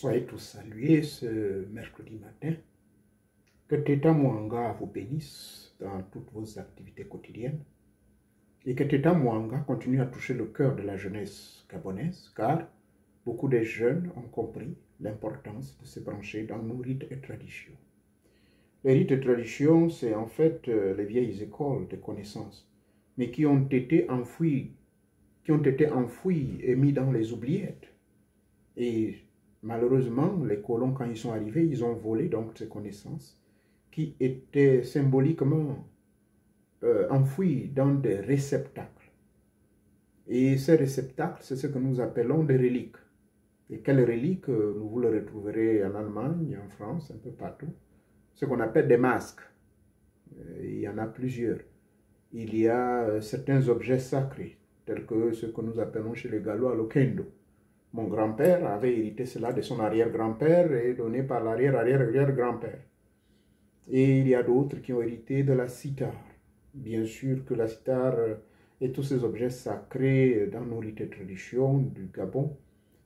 Soyez tous salués ce mercredi matin. Que Teta Mwanga vous bénisse dans toutes vos activités quotidiennes et que Teta Mwanga continue à toucher le cœur de la jeunesse gabonaise, car beaucoup de jeunes ont compris l'importance de se brancher dans nos rites et traditions. Les rites et traditions, c'est en fait les vieilles écoles de connaissances, mais qui ont été enfouies et mis dans les oubliettes. Et malheureusement, les colons, quand ils sont arrivés, ils ont volé donc ces connaissances qui étaient symboliquement enfouies dans des réceptacles. Et ces réceptacles, c'est ce que nous appelons des reliques. Et quelles reliques? Vous le retrouverez en Allemagne, en France, un peu partout. Ce qu'on appelle des masques. Il y en a plusieurs. Il y a certains objets sacrés, tels que ce que nous appelons chez les Gallois le kendo. Mon grand-père avait hérité cela de son arrière-grand-père et donné par l'arrière-arrière-arrière-grand-père. Et il y a d'autres qui ont hérité de la cithare. Bien sûr que la cithare et tous ces objets sacrés dans nos rites et traditions du Gabon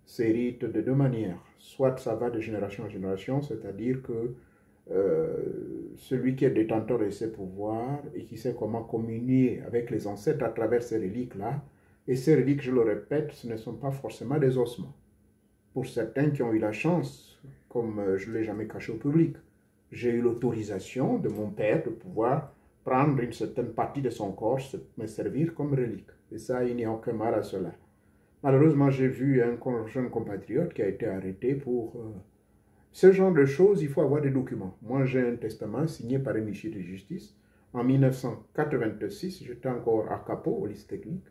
s'héritent de deux manières. Soit ça va de génération en génération, c'est-à-dire que celui qui est détenteur de ses pouvoirs et qui sait comment communier avec les ancêtres à travers ces reliques-là. Et ces reliques, je le répète, ce ne sont pas forcément des ossements. Pour certains qui ont eu la chance, comme je ne l'ai jamais caché au public, j'ai eu l'autorisation de mon père de pouvoir prendre une certaine partie de son corps, me servir comme relique. Et ça, il n'y a aucun mal à cela. Malheureusement, j'ai vu un jeune compatriote qui a été arrêté pour ce genre de choses. Il faut avoir des documents. Moi, j'ai un testament signé par un huissier de justice. En 1986, j'étais encore à Capo, au lycée technique.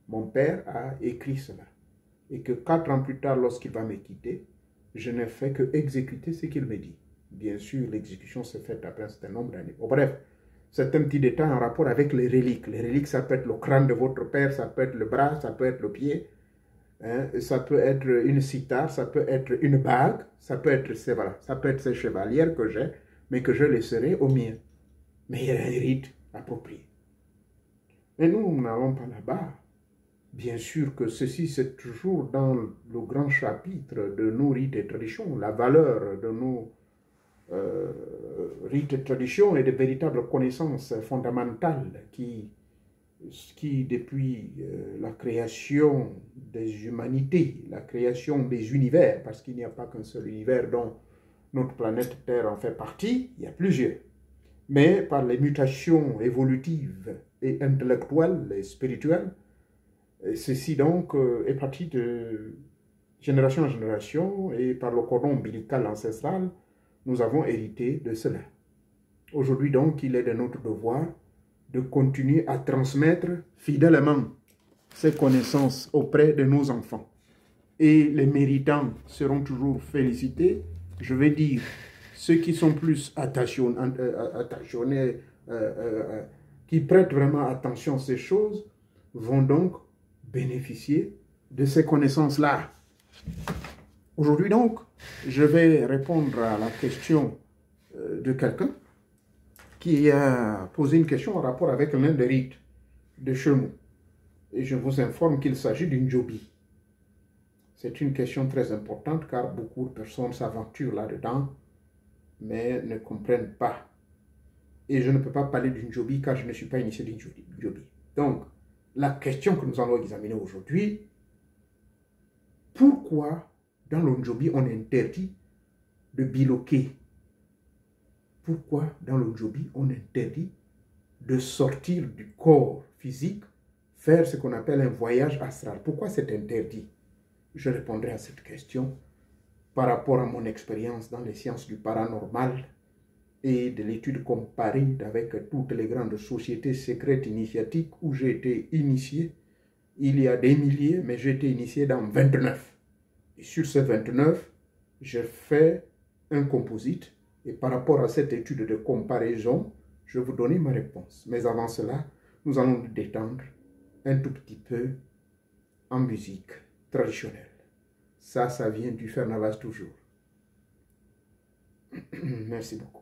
Mon père a écrit cela. Et que 4 ans plus tard, lorsqu'il va me quitter, je n'ai fait que exécuter ce qu'il me dit. Bien sûr, l'exécution s'est faite après un certain nombre d'années. Bon, bref, c'est un petit détail en rapport avec les reliques. Les reliques, ça peut être le crâne de votre père, ça peut être le bras, ça peut être le pied, hein, ça peut être une cithare, ça peut être une bague, ça peut être ces chevalières que j'ai, mais que je laisserai au mien. Mais il y a un rite approprié. Mais nous n'allons pas là-bas. Bien sûr que ceci, c'est toujours dans le grand chapitre de nos rites et traditions, la valeur de nos rites et traditions et de véritables connaissances fondamentales qui depuis la création des humanités, la création des univers, parce qu'il n'y a pas qu'un seul univers dont notre planète Terre en fait partie, il y a plusieurs. Mais par les mutations évolutives et intellectuelles et spirituelles, ceci donc est parti de génération en génération et par le cordon ombilical ancestral, nous avons hérité de cela. Aujourd'hui donc, il est de notre devoir de continuer à transmettre fidèlement ces connaissances auprès de nos enfants. Et les méritants seront toujours félicités. Je vais dire, ceux qui sont plus attentionnés, qui prêtent vraiment attention à ces choses, vont donc bénéficier de ces connaissances-là. Aujourd'hui donc, je vais répondre à la question de quelqu'un qui a posé une question en rapport avec l'un des rites de chez nous. Et je vous informe qu'il s'agit d'une jobi. C'est une question très importante car beaucoup de personnes s'aventurent là-dedans, mais ne comprennent pas. Et je ne peux pas parler d'une jobi car je ne suis pas initié d'une jobi. Donc, la question que nous allons examiner aujourd'hui, pourquoi dans le Njobi on interdit de biloquer? Pourquoi dans le Njobi on interdit de sortir du corps physique, faire ce qu'on appelle un voyage astral? Pourquoi c'est interdit? Je répondrai à cette question par rapport à mon expérience dans les sciences du paranormal et de l'étude comparée avec toutes les grandes sociétés secrètes initiatiques où j'ai été initié. Il y a des milliers, mais j'ai été initié dans 29. Et sur ces 29, j'ai fait un composite. Et par rapport à cette étude de comparaison, je vais vous donner ma réponse. Mais avant cela, nous allons nous détendre un tout petit peu en musique traditionnelle. Ça vient du Fernavas toujours. Merci beaucoup.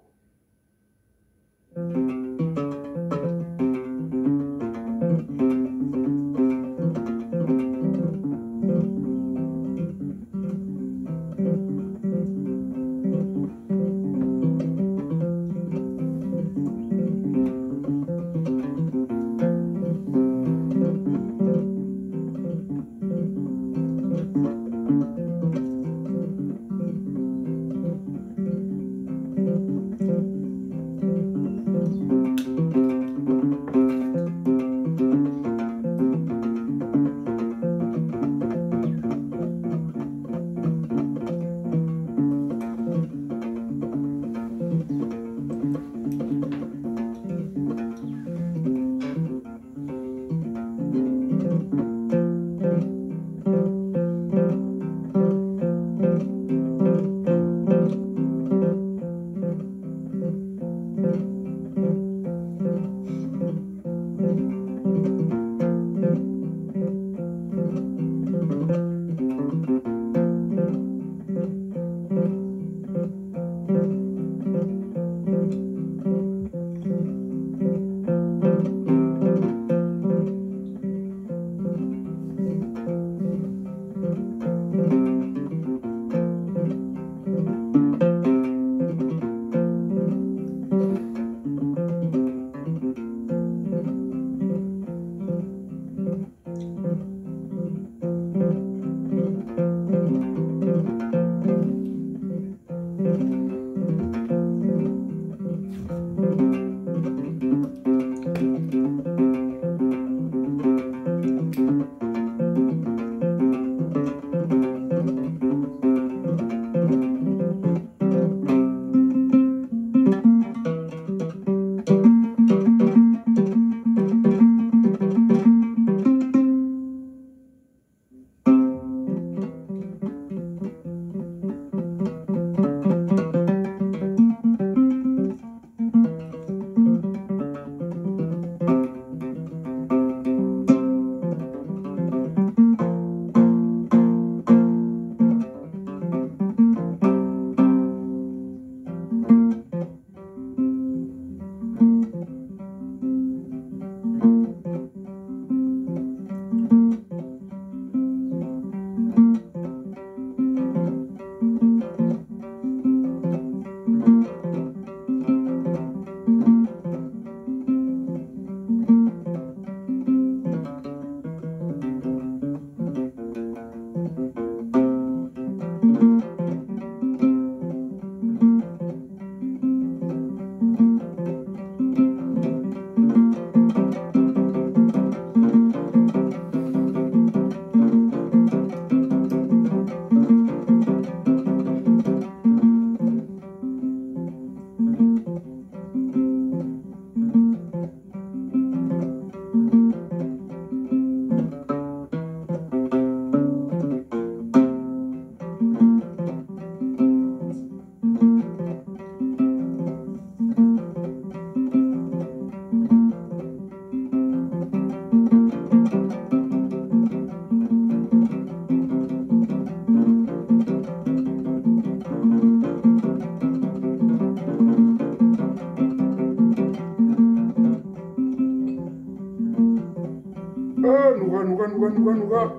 nuga.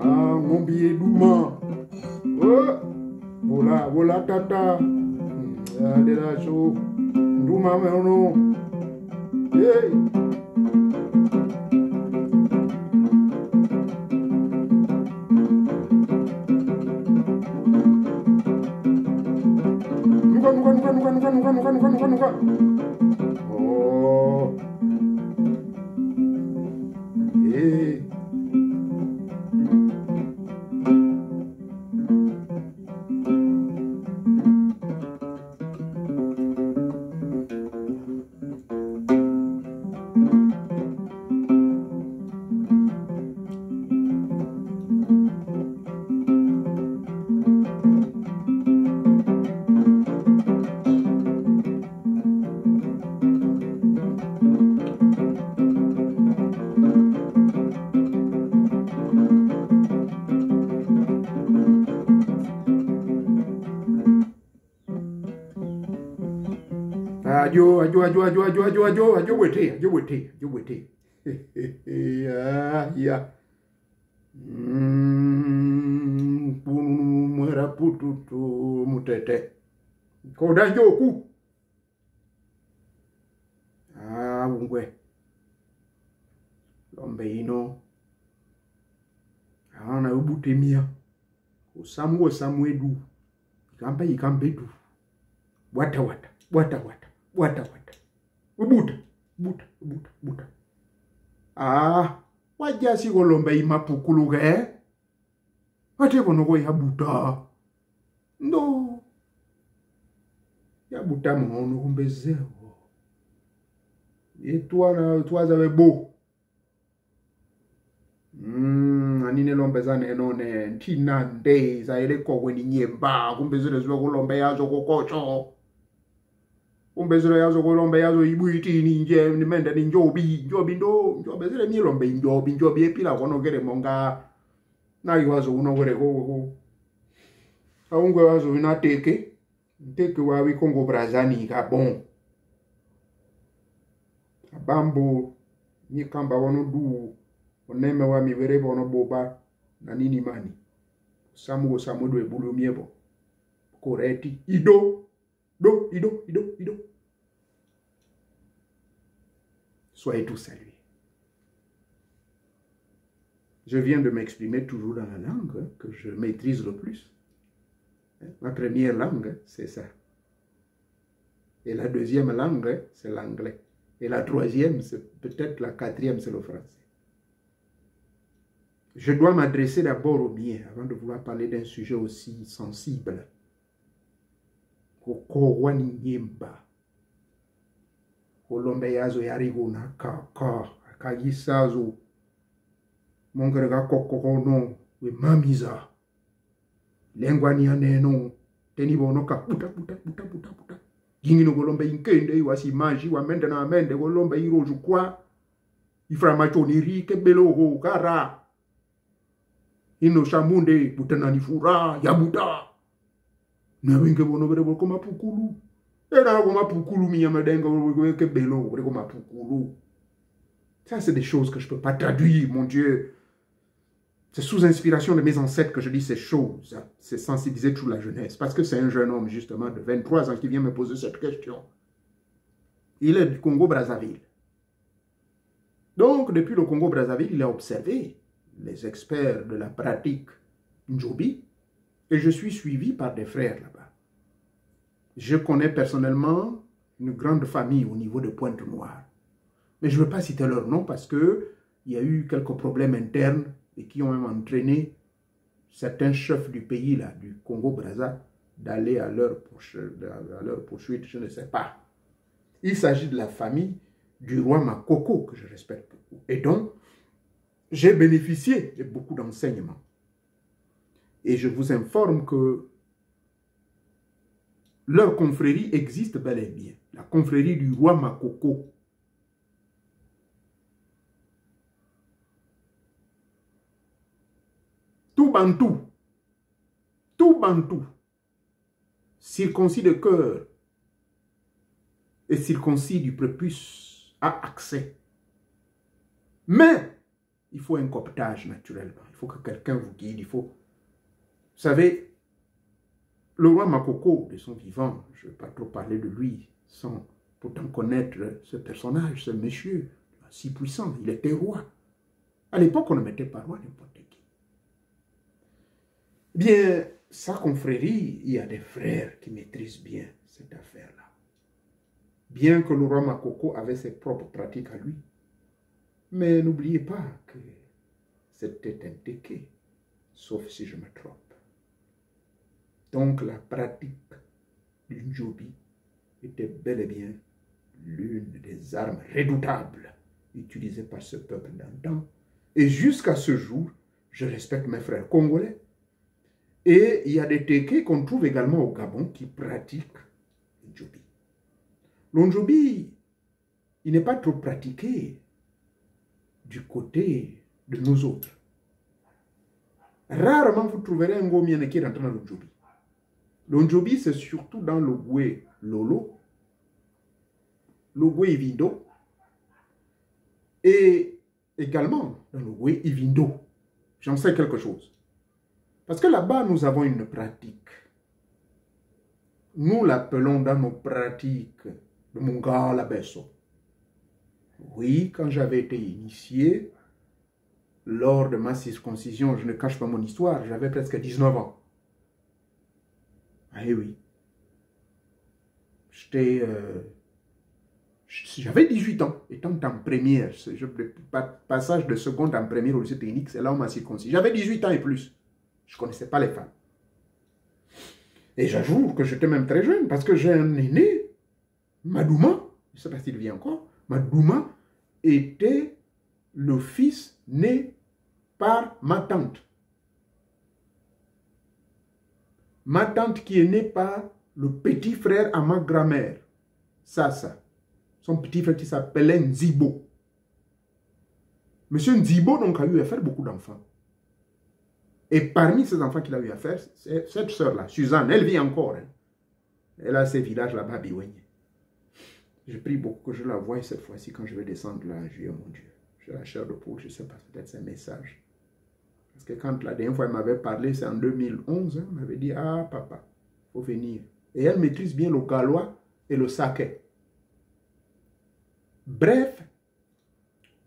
Ah, ngombi duma. Oh, bola tata. De la show. Duma meono. Hey. Nuga. Oh. Hey. Ajo wete. Ya. Muera pututu mutete. Koda joku. Ungwe. Lombe ino. Ana ubutemia. Osamu edu. Ikambe edu. Wata. Buta. Ah, wajasi kolomba imapukulu ke. Ate kono ko ya buta. No. Ya buta mono kumbezeo. Et toi avez beau. Anine lombe zane none ntinande za ile kokwe ni nyemba kumbezele zwe kulombe yazo kokocho. Kumbezele yazo kulombe yazo ibuiti ni nje nimende ni njobi zile milombe njobi epila kono kere monga na yiwazo uno kere ko. Aungwe wazo inateke. Nteke wawi Congo Brazani Gabon. Bambo ni kamba wono du oneme wa miwere bono boba na nini mani samu do ebulu miebo koreti ido soyez tous salués. Je viens de m'exprimer toujours dans la langue que je maîtrise le plus. Ma première langue, c'est ça. Et la deuxième langue, c'est l'anglais. Et la troisième, c'est peut-être la quatrième, c'est le français. Je dois m'adresser d'abord aux miens avant de vouloir parler d'un sujet aussi sensible. Kokowani nyemba. Kolombe yazo yarigo na kagisazo. Mongerega kokono we mamiza. Lengwani aneno tenibonoka buta. Yingino golombe inkende wasi maji wa mende na mende golombe iroju kwa iframacho nirike beloho kara ino shamunde butana nifura ya buta na winge bono bere ko mapukulu era ko mapukulu miyamedenga weke beloho bere ko mapukulu. Ça c'est des choses que je peux pas traduire, mon Dieu. C'est sous inspiration de mes ancêtres que je dis ces choses. C'est sensibiliser toute la jeunesse. Parce que c'est un jeune homme, justement, de 23 ans qui vient me poser cette question. Il est du Congo-Brazzaville. Donc, depuis le Congo-Brazzaville, il a observé les experts de la pratique Njobi. Et je suis suivi par des frères là-bas. Je connais personnellement une grande famille au niveau de Pointe-Noire. Mais je ne veux pas citer leur nom parce qu'il y a eu quelques problèmes internes et qui ont même entraîné certains chefs du pays, là, du Congo-Brazza, d'aller à leur poursuite, je ne sais pas. Il s'agit de la famille du roi Makoko, que je respecte beaucoup. Et donc, j'ai bénéficié de beaucoup d'enseignements. Et je vous informe que leur confrérie existe bel et bien. La confrérie du roi Makoko. Tout Bantou, circoncis de cœur et circoncis du prépuce a accès. Mais il faut un cooptage naturellement. Il faut que quelqu'un vous guide. Il faut... Vous savez, le roi Makoko, de son vivant, je ne vais pas trop parler de lui sans pourtant connaître ce personnage, ce monsieur, si puissant. Il était roi. À l'époque, on ne mettait pas roi n'importe qui. Bien, sa confrérie, il y a des frères qui maîtrisent bien cette affaire-là. Bien que le roi Makoko avait ses propres pratiques à lui. Mais n'oubliez pas que c'était un téké, sauf si je me trompe. Donc la pratique du Njobi était bel et bien l'une des armes redoutables utilisées par ce peuple d'antan. Et jusqu'à ce jour, je respecte mes frères congolais. Et il y a des tékés qu'on trouve également au Gabon qui pratiquent le Njobi. Le Njobi, il n'est pas trop pratiqué du côté de nous autres. Rarement vous trouverez un Ngomien qui rentre dans le Njobi. Le Njobi, c'est surtout dans le Goué Lolo, le Goué Ivindo, et également dans le Goué Ivindo. J'en sais quelque chose. Parce que là-bas, nous avons une pratique. Nous l'appelons dans nos pratiques de Mungala Besso. Oui, quand j'avais été initié, lors de ma circoncision, je ne cache pas mon histoire, j'avais presque 19 ans. Ah oui. J'avais 18 ans, étant en première. Le passage de seconde en première au lycée technique, c'est là où on m'a circoncis. J'avais 18 ans et plus. Je ne connaissais pas les femmes. Et j'avoue que j'étais même très jeune, parce que j'ai un aîné, Madouma, je ne sais pas s'il vit encore, Madouma était le fils né par ma tante. Ma tante qui est née par le petit frère à ma grand-mère, Sasa. Son petit frère qui s'appelait Nzibo. Monsieur Nzibo donc a eu à faire beaucoup d'enfants. Et parmi ces enfants qu'il a eu à faire, c'est cette sœur-là, Suzanne, elle vit encore. Hein. Elle a ses villages là-bas à Biwenye. Je prie beaucoup que je la voie cette fois-ci quand je vais descendre là en juillet, mon Dieu. J'ai la chair de poule, je ne sais pas, peut-être c'est un message. Parce que quand la dernière fois elle m'avait parlé, c'est en 2011, hein, elle m'avait dit, ah papa, il faut venir. Et elle maîtrise bien le gallois et le saké. Bref,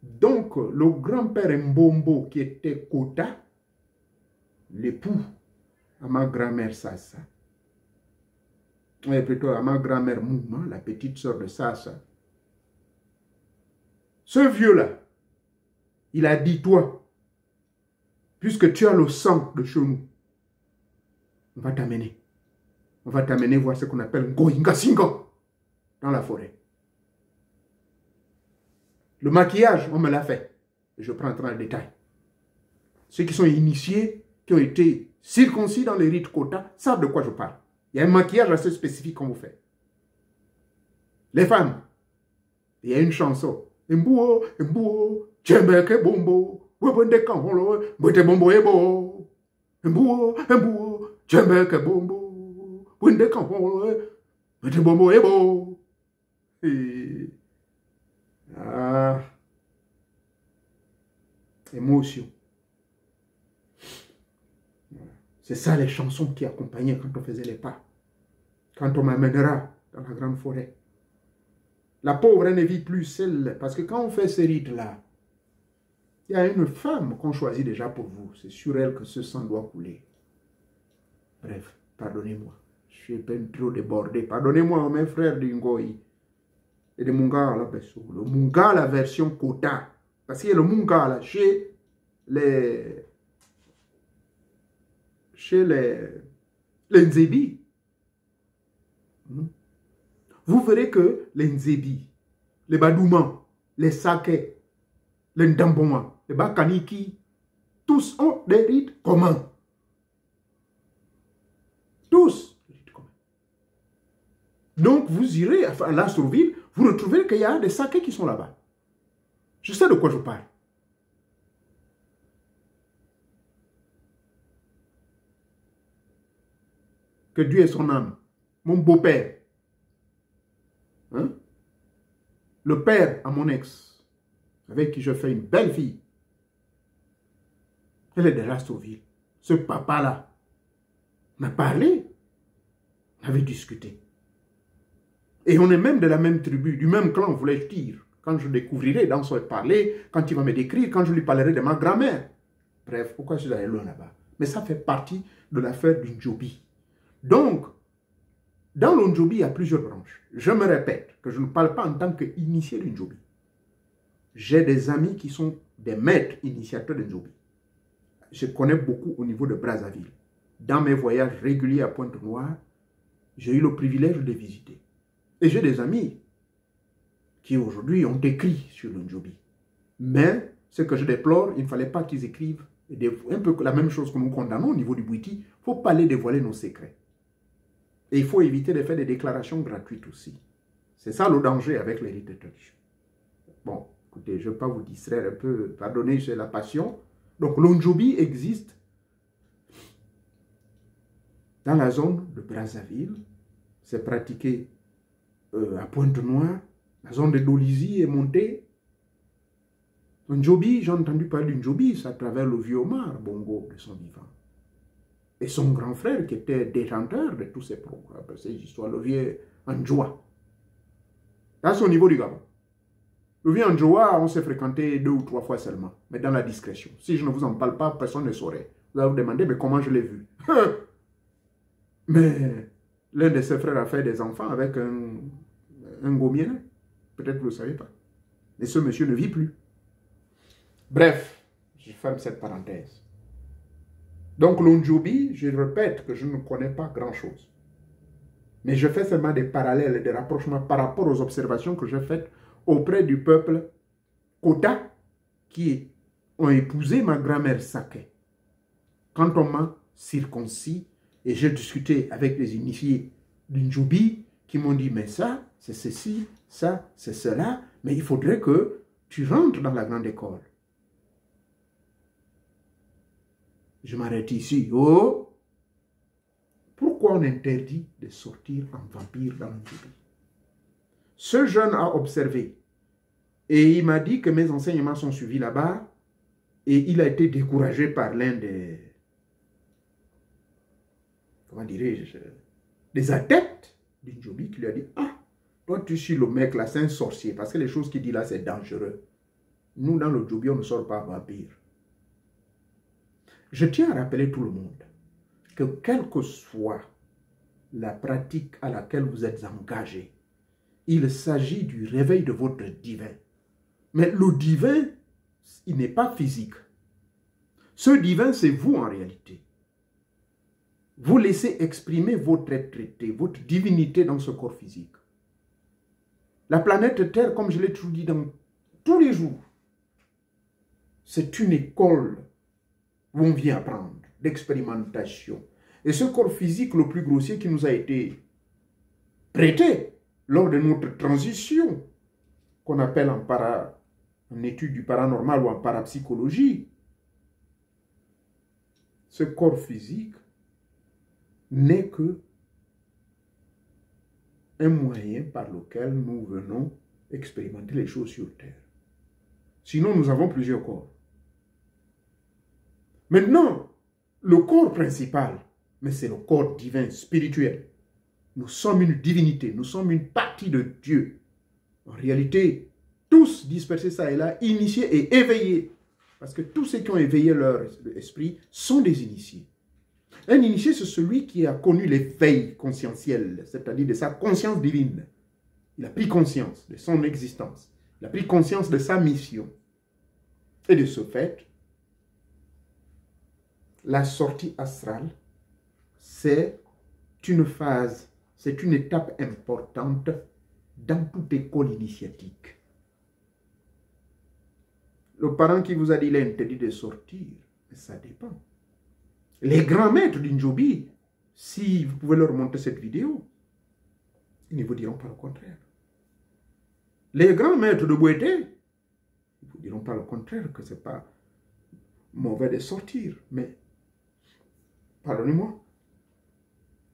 donc le grand-père Mbombo qui était Kota, l'époux à ma grand-mère Sassa, et plutôt à ma grand-mère Mouma, la petite sœur de Sassa, ce vieux-là, il a dit, toi, puisque tu as le sang de chez nous, on va t'amener. On va t'amener voir ce qu'on appelle Ngoinga Singa dans la forêt. Le maquillage, on me l'a fait. Je prends dans le détail. Ceux qui sont initiés, qui ont été circoncis dans les rites Kota, savent de quoi je parle. Il y a un maquillage assez spécifique qu'on vous fait. Les femmes, il y a une chanson. Mbuo, mbuo, tchembeke bombo, webonde kanholo, mwete bombo ebo. Mbuo, mbuo, tchembeke bombo, wende kanholo, mwete bombo ebo. Ah, émotion. C'est ça les chansons qui accompagnaient quand on faisait les pas. Quand on m'amènera dans la grande forêt. La pauvre, elle ne vit plus seule. Parce que quand on fait ces rites-là, il y a une femme qu'on choisit déjà pour vous. C'est sur elle que ce sang doit couler. Bref, pardonnez-moi. Je suis peine trop débordé. Pardonnez-moi, mes frères du Ngoï. Et de Munga, là, le Munga, la version Kota. Parce qu'il y a le Munga, là, chez les Nzebi. Vous verrez que les Nzebi, les Badouman, les Sake, les Ndamboma, les Bakaniki, tous ont des rites communs. Tous. Donc, vous irez à Lastrouville, vous retrouverez qu'il y a des Sake qui sont là-bas. Je sais de quoi je parle. Que Dieu ait son âme. Mon beau-père. Hein? Le père à mon ex, avec qui je fais une belle fille. Elle est de Lastrouville. Ce papa-là m'a parlé. On avait discuté. Et on est même de la même tribu, du même clan, voulais-je dire. Quand je découvrirai dans son parler, quand il va me décrire, quand je lui parlerai de ma grand-mère. Bref, pourquoi je suis allé loin là-bas? Mais ça fait partie de l'affaire du Ndjobi. Donc, dans le Ndjobi, il y a plusieurs branches. Je me répète que je ne parle pas en tant qu'initié du Ndjobi. J'ai des amis qui sont des maîtres initiateurs de Ndjobi. Je connais beaucoup au niveau de Brazzaville. Dans mes voyages réguliers à Pointe-Noire, j'ai eu le privilège de les visiter. Et j'ai des amis qui aujourd'hui ont écrit sur le Ndjobi. Mais ce que je déplore, il ne fallait pas qu'ils écrivent un peu la même chose que nous condamnons au niveau du Bouiti. Il ne faut pas les dévoiler nos secrets. Et il faut éviter de faire des déclarations gratuites aussi. C'est ça le danger avec les rites de tradition. Bon, écoutez, je ne vais pas vous distraire un peu, pardonnez, c'est la passion. Donc, le Ndjobi existe dans la zone de Brazzaville. C'est pratiqué à Pointe-Noire. La zone de Dolisie est montée. Ndjobi, j'ai entendu parler du Ndjobi, c'est à travers le vieux Omar Bongo de son vivant. Et son grand frère qui était détenteur de tous ces programmes, ces histoires, le vieux Andjoa. Là, c'est au niveau du Gabon. Le vieux Andjoa, on s'est fréquenté 2 ou 3 fois seulement, mais dans la discrétion. Si je ne vous en parle pas, personne ne saurait. Vous allez vous demander, mais comment je l'ai vu? Mais l'un de ses frères a fait des enfants avec un gomien. Peut-être que vous ne le savez pas. Et ce monsieur ne vit plus. Bref, je ferme cette parenthèse. Donc l'Ondjobi, je répète que je ne connais pas grand-chose. Mais je fais seulement des parallèles et des rapprochements par rapport aux observations que j'ai faites auprès du peuple Kota qui ont épousé ma grand-mère Saké. Quand on m'a circoncis et j'ai discuté avec les initiés d'Undjobi qui m'ont dit, mais ça, c'est ceci, ça, c'est cela, mais il faudrait que tu rentres dans la grande école. Je m'arrête ici. Oh! Pourquoi on interdit de sortir en vampire dans l'Undjobi? Ce jeune a observé et il m'a dit que mes enseignements sont suivis là-bas et il a été découragé par l'un comment dirais-je, des adeptes d'Undjobi qui lui a dit, ah, toi tu suis le mec là, c'est un sorcier, parce que les choses qu'il dit là c'est dangereux. Nous dans le Ndjobi on ne sort pas vampire. Je tiens à rappeler tout le monde que quelle que soit la pratique à laquelle vous êtes engagé, il s'agit du réveil de votre divin. Mais le divin, il n'est pas physique. Ce divin, c'est vous en réalité. Vous laissez exprimer votre être-té, votre divinité dans ce corps physique. La planète Terre, comme je l'ai toujours dit dans tous les jours, c'est une école où on vient apprendre, d'expérimentation. Et ce corps physique le plus grossier qui nous a été prêté lors de notre transition, qu'on appelle en étude du paranormal ou en parapsychologie, ce corps physique n'est que un moyen par lequel nous venons expérimenter les choses sur Terre. Sinon, nous avons plusieurs corps. Maintenant, le corps principal, mais c'est le corps divin, spirituel. Nous sommes une divinité, nous sommes une partie de Dieu. En réalité, tous dispersés ça et là, initiés et éveillés. Parce que tous ceux qui ont éveillé leur esprit sont des initiés. Un initié, c'est celui qui a connu l'éveil conscientiel, c'est-à-dire de sa conscience divine. Il a pris conscience de son existence. Il a pris conscience de sa mission. Et de ce fait, la sortie astrale, c'est une phase, c'est une étape importante dans toute école initiatique. Le parent qui vous a dit qu'il est interdit de sortir, ça dépend. Les grands maîtres d'Undjobi, si vous pouvez leur montrer cette vidéo, ils ne vous diront pas le contraire. Les grands maîtres de Bouété, ils ne vous diront pas le contraire, que ce n'est pas mauvais de sortir. Mais, pardonnez-moi,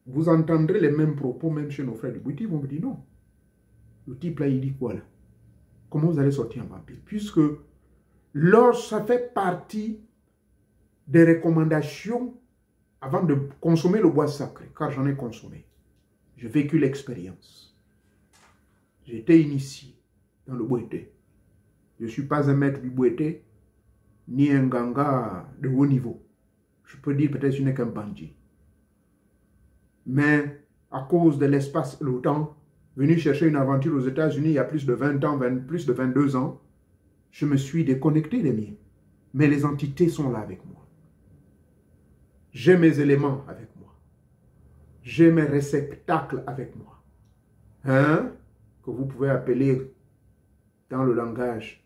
vous entendrez les mêmes propos, même chez nos frères de Bouété, ils vont me dire non. Le type là, il dit quoi là? Comment vous allez sortir en vampire? Puisque, ça fait partie des recommandations avant de consommer le bois sacré, car j'en ai consommé. J'ai vécu l'expérience. J'ai été initié dans le Bouété. Je ne suis pas un maître du Bouété, ni un ganga de haut niveau. Je peux dire peut-être que je n'ai qu'un bandit. Mais à cause de l'espace et le temps, venu chercher une aventure aux États-Unis il y a plus de 20 ans, plus de 22 ans, je me suis déconnecté des miens. Mais les entités sont là avec moi. J'ai mes éléments avec moi. J'ai mes réceptacles avec moi. Hein? Que vous pouvez appeler dans le langage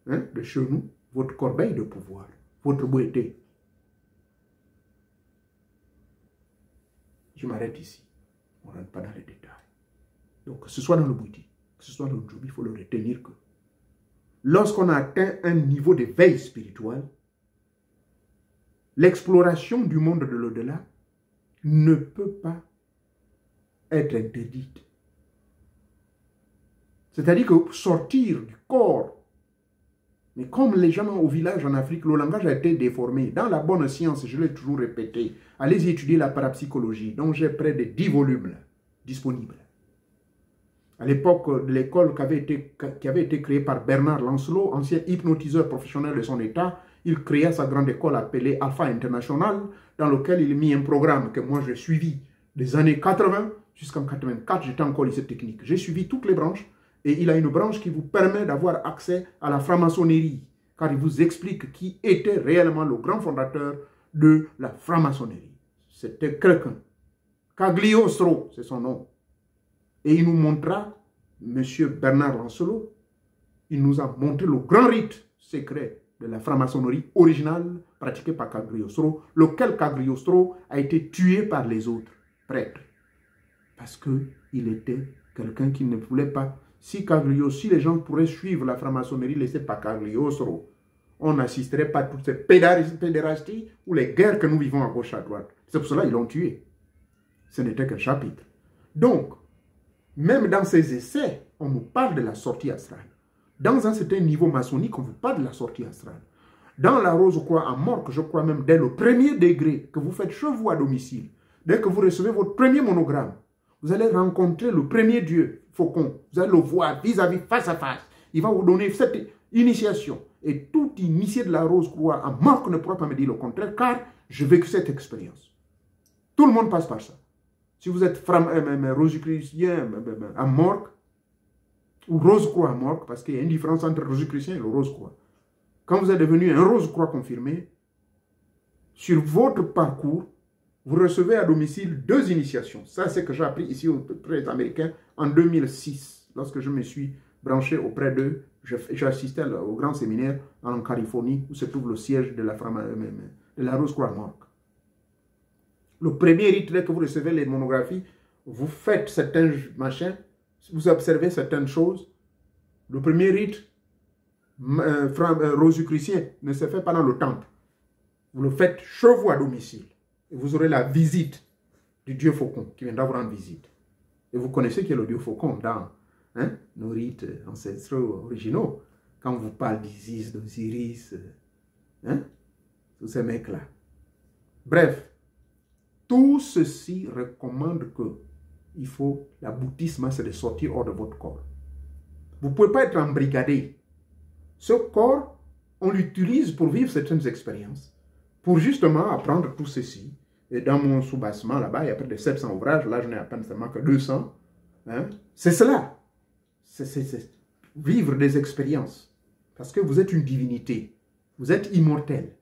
de chez nous, votre corbeille de pouvoir, votre Bouété. Je m'arrête ici. On ne rentre pas dans les détails. Donc, que ce soit dans le Bouété, que ce soit dans le Ndjobi, il faut le retenir que lorsqu'on a atteint un niveau d'éveil spirituel, l'exploration du monde de l'au-delà ne peut pas être interdite. C'est-à-dire que sortir du corps, mais comme les gens au village en Afrique, le langage a été déformé. Dans la bonne science, je l'ai toujours répété, allez étudier la parapsychologie, dont j'ai près de 10 volumes là, disponibles. À l'époque de l'école qui avait été créée par Bernard Lancelot, ancien hypnotiseur professionnel de son état, il créa sa grande école appelée Alpha International, dans laquelle il mit un programme que moi j'ai suivi des années 80 jusqu'en 84, j'étais encore au lycée technique. J'ai suivi toutes les branches et il a une branche qui vous permet d'avoir accès à la franc-maçonnerie, car il vous explique qui était réellement le grand fondateur de la franc-maçonnerie. C'était quelqu'un. Cagliostro, c'est son nom. Et il nous montra, M. Bernard Lancelot, il nous a montré le grand rite secret de la franc-maçonnerie originale pratiquée par Cagliostro, lequel Cagliostro a été tué par les autres prêtres. Parce qu'il était quelqu'un qui ne voulait pas. Si les gens pourraient suivre la franc-maçonnerie laissée par Cagliostro, on n'assisterait pas à toutes ces pédérasties ou les guerres que nous vivons à gauche à droite. C'est pour cela qu'ils l'ont tué. Ce n'était qu'un chapitre. Donc, même dans ces essais, on nous parle de la sortie astrale. Dans un certain niveau maçonnique, on vous parle de la sortie astrale. Dans la Rose-Croix à Morque, je crois même dès le premier degré que vous faites chez vous à domicile, dès que vous recevez votre premier monogramme, vous allez rencontrer le premier Dieu, Faucon. Vous allez le voir vis-à-vis, face à face. Il va vous donner cette initiation. Et tout initié de la Rose-Croix à Morque ne pourra pas me dire le contraire, car j'ai vécu cette expérience. Tout le monde passe par ça. Si vous êtes rosicrucien à Morque, ou Rose-Croix à Morque, parce qu'il y a une différence entre le Rosicrucien et le Rose-Croix. Quand vous êtes devenu un Rose-Croix confirmé, sur votre parcours, vous recevez à domicile 2 initiations. Ça, c'est ce que j'ai appris ici auprès des Américains en 2006, lorsque je me suis branché auprès d'eux. J'ai assisté au grand séminaire en Californie, où se trouve le siège de la Rose-Croix à Morque. Le premier rite, dès que vous recevez les monographies, vous faites certains machins, vous observez certaines choses. Le premier rite rosicrucien ne se fait pas dans le temple. Vous le faites chez vous à domicile. Et vous aurez la visite du dieu Faucon qui viendra vous rendre visite. Et vous connaissez qui est le dieu Faucon dans nos rites ancestraux originaux. Quand on vous parle d'Isis, d'Osiris, tous ces mecs-là. Bref, tout ceci recommande que il faut, l'aboutissement, c'est de sortir hors de votre corps. Vous ne pouvez pas être embrigadé. Ce corps, on l'utilise pour vivre certaines expériences, pour justement apprendre tout ceci. Et dans mon soubassement, là-bas, il y a près de 700 ouvrages. Là, je n'ai à peine seulement que 200. C'est cela. C'est vivre des expériences. Parce que vous êtes une divinité. Vous êtes immortel.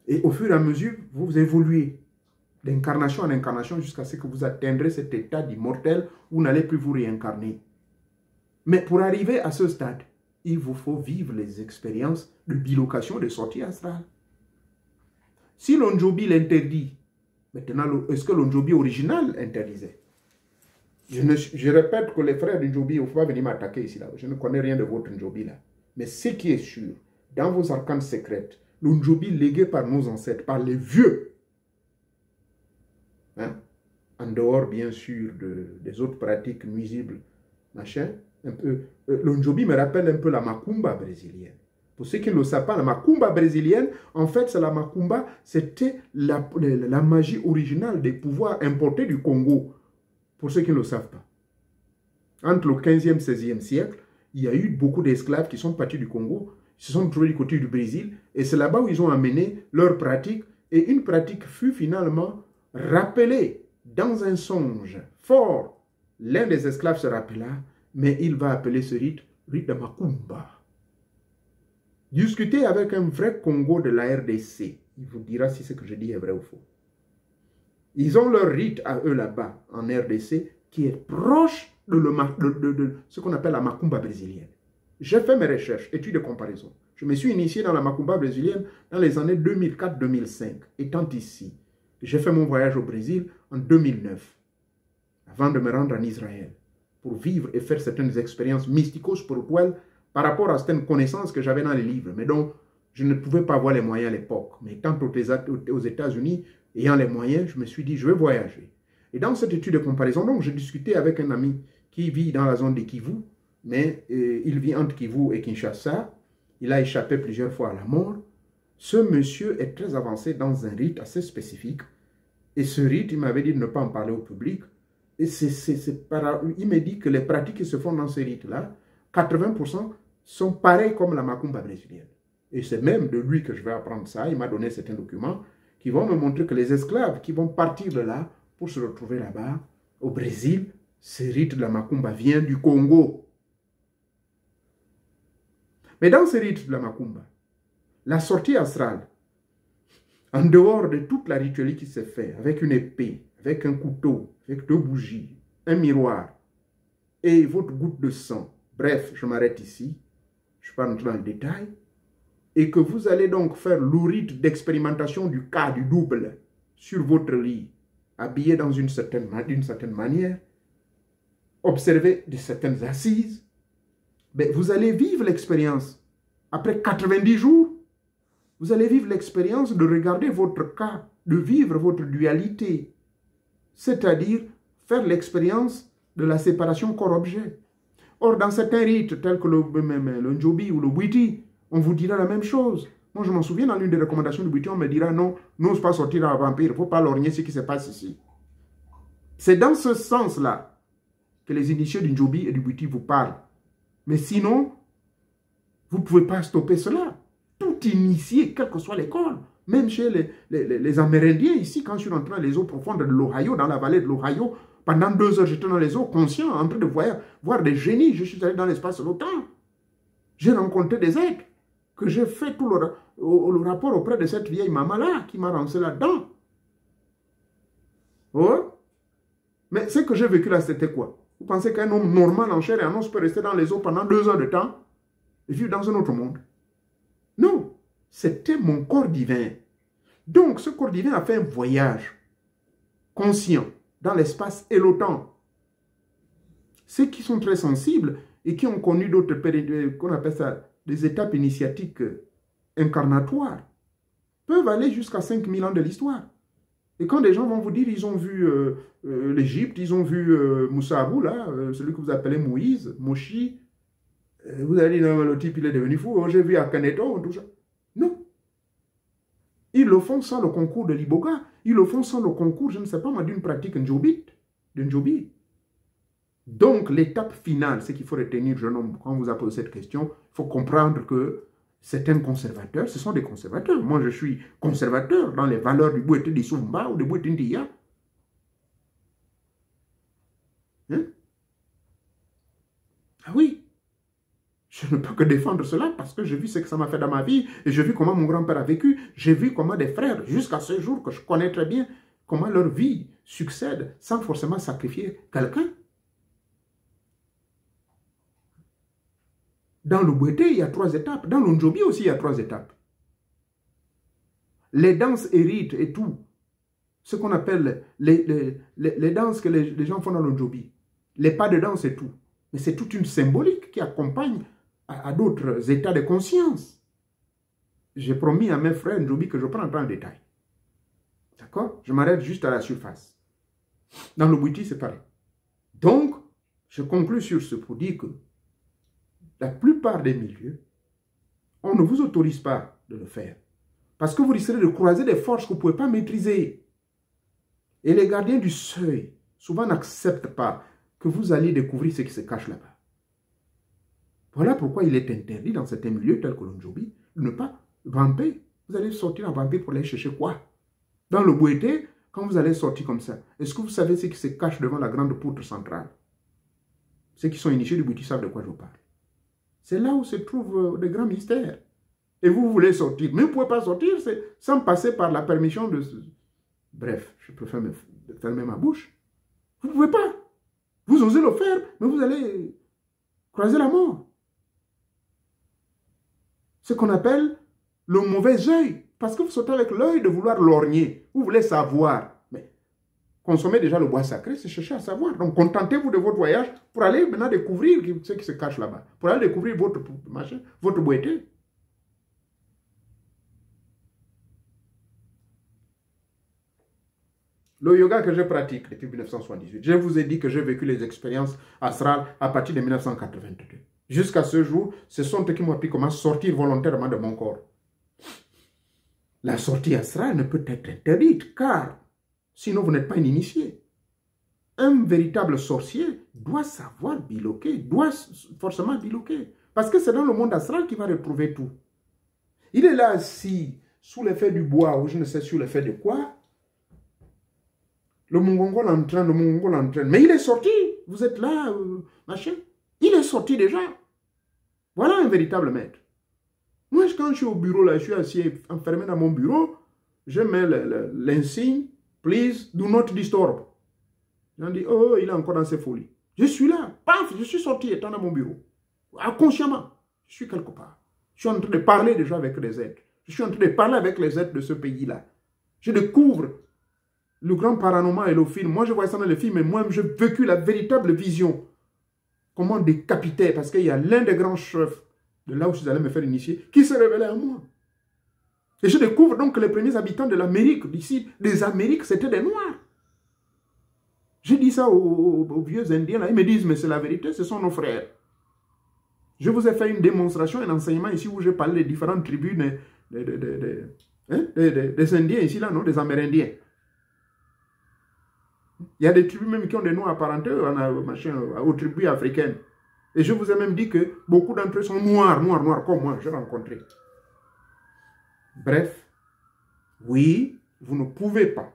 Et au fur et à mesure, vous évoluez d'incarnation en incarnation jusqu'à ce que vous atteindrez cet état d'immortel où vous n'allez plus vous réincarner. Mais pour arriver à ce stade, il vous faut vivre les expériences de bilocation, de sortie astrale. Si l'Onjobi l'interdit, maintenant, est-ce que l'Onjobi original interdisait? Je répète que les frères d'Onjobi, il ne faut pas venir m'attaquer ici. Là. Je ne connais rien de votre Onjobi là. Mais ce qui est sûr, dans vos arcanes secrètes, l'Onjobi légué par nos ancêtres, par les vieux, en dehors bien sûr des autres pratiques nuisibles, machin, l'Onjobi me rappelle un peu la macumba brésilienne. Pour ceux qui ne le savent pas, la macumba brésilienne, en fait, c'est la macumba, c'était la magie originale des pouvoirs importés du Congo. Pour ceux qui ne le savent pas. Entre le 15e et 16e siècle, il y a eu beaucoup d'esclaves qui sont partis du Congo, se sont trouvés du côté du Brésil, et c'est là-bas où ils ont amené leur pratique, et une pratique fut finalement rappelée dans un songe fort. L'un des esclaves se rappela, mais il va appeler ce rite de Macumba. Discutez avec un vrai Congo de la RDC, il vous dira si ce que je dis est vrai ou faux. Ils ont leur rite à eux là-bas, en RDC, qui est proche de ce qu'on appelle la macumba brésilienne. J'ai fait mes recherches, études de comparaison. Je me suis initié dans la macumba brésilienne dans les années 2004-2005, étant ici. J'ai fait mon voyage au Brésil en 2009, avant de me rendre en Israël, pour vivre et faire certaines expériences mystico-spirituelles par rapport à certaines connaissances que j'avais dans les livres, mais dont je ne pouvais pas avoir les moyens à l'époque. Mais étant aux États-Unis, ayant les moyens, je me suis dit, je vais voyager. Et dans cette étude de comparaison, donc, j'ai discuté avec un ami qui vit dans la zone de Kivu, mais il vit entre Kivu et Kinshasa. Il a échappé plusieurs fois à la mort. Ce monsieur est très avancé dans un rite assez spécifique. Et ce rite, il m'avait dit de ne pas en parler au public. Et il m'a dit que les pratiques qui se font dans ce rite-là, 80% sont pareils comme la macumba brésilienne. et c'est même de lui que je vais apprendre ça, il m'a donné certains documents qui vont me montrer que les esclaves qui vont partir de là pour se retrouver là-bas, au Brésil, ce rite de la Macumba vient du Congo. Mais dans ce rite de la Macumba, la sortie astrale, en dehors de toute la ritualité qui s'est faite, avec une épée, avec un couteau, avec 2 bougies, un miroir, et votre goutte de sang, bref, je m'arrête ici, je ne vais pas rentrer dans le détail, et que vous allez donc faire le rite d'expérimentation du cas du double sur votre lit, habillé d'une certaine manière, observer de certaines assises, ben, vous allez vivre l'expérience. Après 90 jours, vous allez vivre l'expérience de regarder votre cas, de vivre votre dualité, c'est-à-dire faire l'expérience de la séparation corps-objet. Or, dans certains rites, tels que le Njobi ou le Bwiti, on vous dira la même chose. Moi, je m'en souviens, dans l'une des recommandations du Bwiti, on me dira non, n'ose pas sortir un vampire, il ne faut pas lorgner ce qui se passe ici. C'est dans ce sens-là que les initiés du Njobi et du Bwiti vous parlent. Mais sinon, vous ne pouvez pas stopper cela. Tout initié, quelle que soit l'école, même chez les Amérindiens ici, quand je suis rentré dans les eaux profondes de l'Ohio, dans la vallée de l'Ohio, pendant 2 heures, j'étais dans les eaux, conscient, en train de voir des génies. Je suis allé dans l'espace de l'OTAN. J'ai rencontré des êtres que j'ai fait tout le rapport auprès de cette vieille maman-là qui m'a lancé là-dedans. Oh. Mais ce que j'ai vécu là, c'était quoi? Vous pensez qu'un homme normal en chair et en os peut rester dans les eaux pendant 2 heures de temps et vivre dans un autre monde? Non, c'était mon corps divin. Donc, ce corps divin a fait un voyage conscient dans l'espace et le temps. Ceux qui sont très sensibles et qui ont connu d'autres périodes, qu'on appelle ça des étapes initiatiques incarnatoires, peuvent aller jusqu'à 5000 ans de l'histoire. Et quand des gens vont vous dire, ils ont vu l'Égypte, ils ont vu Moussa Abou, là, celui que vous appelez Moïse, Moshi, vous allez dire, le type, il est devenu fou, j'ai vu Akhenaton, tout ça. Non. Ils le font sans le concours de l'Iboga, ils le font sans le concours, je ne sais pas moi, d'une pratique Njobi. Donc, l'étape finale, c'est qu'il faut retenir, jeune homme, quand on vous a posé cette question, il faut comprendre que certains conservateurs, ce sont des conservateurs. Moi, je suis conservateur dans les valeurs du Bwete de Sumba ou du Bwete Ndia. Hein? Ah oui. Je ne peux que défendre cela parce que j'ai vu ce que ça m'a fait dans ma vie et j'ai vu comment mon grand-père a vécu. J'ai vu comment des frères, jusqu'à ce jour que je connais très bien, comment leur vie succède sans forcément sacrifier quelqu'un. Dans le Bwete, il y a 3 étapes. Dans le Njobi aussi, il y a 3 étapes. Les danses et rites et tout, ce qu'on appelle les danses que les gens font dans le Njobi, les pas de danse et tout. Mais c'est toute une symbolique qui accompagne à d'autres états de conscience. J'ai promis à mes frères Njobi que je prendrai en détail. D'accord? Je m'arrête juste à la surface. Dans le Bwiti, c'est pareil. Donc, je conclue sur ce pour dire que la plupart des milieux, on ne vous autorise pas de le faire. Parce que vous risquerez de croiser des forces que vous ne pouvez pas maîtriser. Et les gardiens du seuil, souvent n'acceptent pas que vous alliez découvrir ce qui se cache là-bas. Voilà pourquoi il est interdit dans certains milieux tels que le Njobi de ne pas vamper. Vous allez sortir en vampire pour aller chercher quoi? Dans le Bwete, quand vous allez sortir comme ça, est-ce que vous savez ce qui se cache devant la grande poutre centrale? Ceux qui sont initiés du Bwiti savent de quoi je vous parle. C'est là où se trouvent des grands mystères. Et vous voulez sortir. Mais vous ne pouvez pas sortir sans passer par la permission de... Bref, je préfère fermer ma bouche. Vous ne pouvez pas. Vous osez le faire, mais vous allez croiser la mort. Ce qu'on appelle le mauvais œil. Parce que vous sortez avec l'œil de vouloir lorgner. Vous voulez savoir. Mais consommer déjà le bois sacré, c'est chercher à savoir. Donc, contentez-vous de votre voyage pour aller maintenant découvrir ce qui se cache là-bas. Pour aller découvrir votre machin, votre Bwete. Le yoga que je pratique depuis 1978, je vous ai dit que j'ai vécu les expériences astrales à partir de 1982. Jusqu'à ce jour, ce sont eux qui m'ont appris comment sortir volontairement de mon corps. La sortie astrale ne peut être interdite, car sinon vous n'êtes pas un initié. Un véritable sorcier doit savoir biloquer, doit forcément biloquer. Parce que c'est dans le monde astral qu'il va retrouver tout. Il est là assis, sous l'effet du bois, ou je ne sais sous l'effet de quoi. Le Mongongo l'entraîne. Mais il est sorti. Vous êtes là, machin. Il est sorti déjà. Voilà un véritable maître. Moi, quand je suis au bureau, là, je suis assis, enfermé dans mon bureau, je mets l'insigne, please, do not disturb. J'en dis, oh, il est encore dans ses folies. Je suis là, paf, je suis sorti étant dans mon bureau. Inconsciemment, je suis quelque part. Je suis en train de parler déjà avec les êtres. Je suis en train de parler avec les êtres de ce pays-là. Je découvre le grand paranormal et le film. Moi, je vois ça dans le film, mais moi, j'ai vécu la véritable vision. Comment décapiter, parce qu'il y a l'un des grands chefs de là où je suis allé me faire initier, qui s'est révélé à moi. Et je découvre donc que les premiers habitants de l'Amérique, d'ici, des Amériques, c'était des Noirs. J'ai dit ça aux vieux Indiens, là, ils me disent, mais c'est la vérité, ce sont nos frères. Je vous ai fait une démonstration, un enseignement ici où j'ai parlé des différentes tribus des Indiens ici, là, non, des Amérindiens. Il y a des tribus même qui ont des noms apparentés aux tribus africaines. Et je vous ai même dit que beaucoup d'entre eux sont noirs, comme moi, j'ai rencontré. Bref, oui, vous ne pouvez pas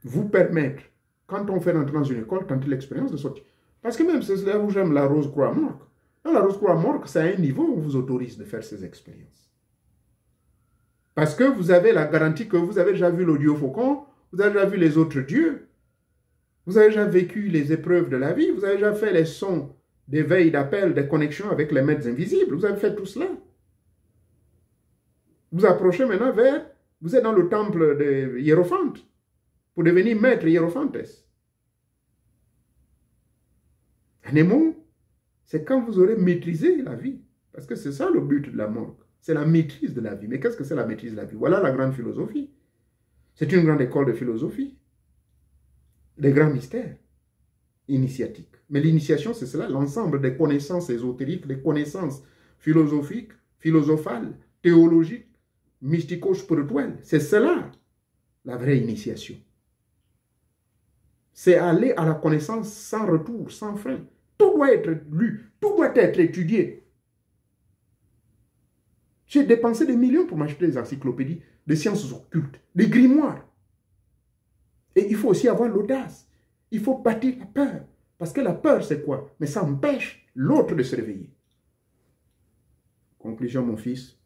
vous permettre, quand on fait rentrer dans une école, tenter l'expérience de sortir. Parce que même c'est là où j'aime la Rose-Croix-Morgue. Dans la Rose-Croix-Morgue, c'est à un niveau où on vous autorise de faire ces expériences. Parce que vous avez la garantie que vous avez déjà vu le dieu faucon, vous avez déjà vu les autres dieux, vous avez déjà vécu les épreuves de la vie, vous avez déjà fait les sons d'éveil, d'appel, des connexions avec les maîtres invisibles, vous avez fait tout cela. Vous approchez maintenant vers, vous êtes dans le temple de Hiérophante, pour devenir maître Hiérophantes. Un c'est quand vous aurez maîtrisé la vie. Parce que c'est ça le but de la morgue. C'est la maîtrise de la vie. Mais qu'est-ce que c'est la maîtrise de la vie? Voilà la grande philosophie. C'est une grande école de philosophie. Des grands mystères initiatiques. Mais l'initiation, c'est cela, l'ensemble des connaissances ésotériques, des connaissances philosophiques, philosophales, théologiques, mystico-spirituelles. C'est cela, la vraie initiation. C'est aller à la connaissance sans retour, sans fin. Tout doit être lu, tout doit être étudié. J'ai dépensé des millions pour m'acheter des encyclopédies, des sciences occultes, des grimoires. Et il faut aussi avoir l'audace. Il faut bâtir la peur. Parce que la peur, c'est quoi? Mais ça empêche l'autre de se réveiller. Conclusion, mon fils.